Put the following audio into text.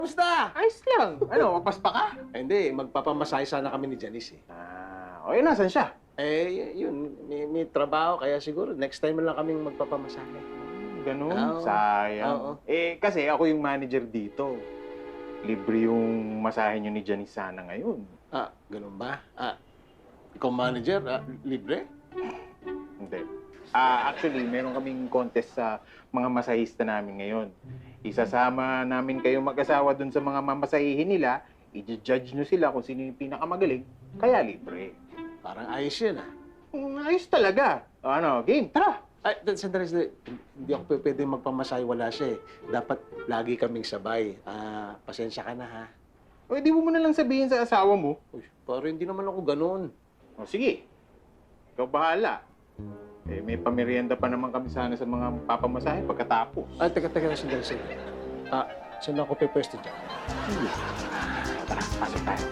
Kumusta? Ayos lang. Ano, magpaspa ka? Hindi, magpapamasahe sana kami ni Janice eh. Okay, nasan siya? Yun, may trabaho, kaya siguro next time lang kaming magpapamasahe. Ganun, Oo. sayang. Oo. Kasi ako yung manager dito. Libre yung masahe nyo ni Janice sana ngayon. Ganun ba? Ikaw manager, libre? Hindi. Actually, meron kaming contest sa mga masahista namin ngayon. Isasama namin kayo mag-asawa dun sa mga mamasahihin nila, i-judge nyo sila kung sino yung pinakamagaling, kaya libre. Parang ayos yun Ayos talaga. Game, tara! Sandali. Hindi ako pwede magpamasahe, wala siya eh. Dapat lagi kaming sabay. Pasensya ka na ha. Di mo na lang sabihin sa asawa mo. Uy, parang hindi naman ako ganun. Sige, ikaw bahala. May pamerienda pa naman kami sana sa mga papamasahe pagkatapos. Teka, sandali. Saan ako pwesto dyan? Tara, pasok tayo.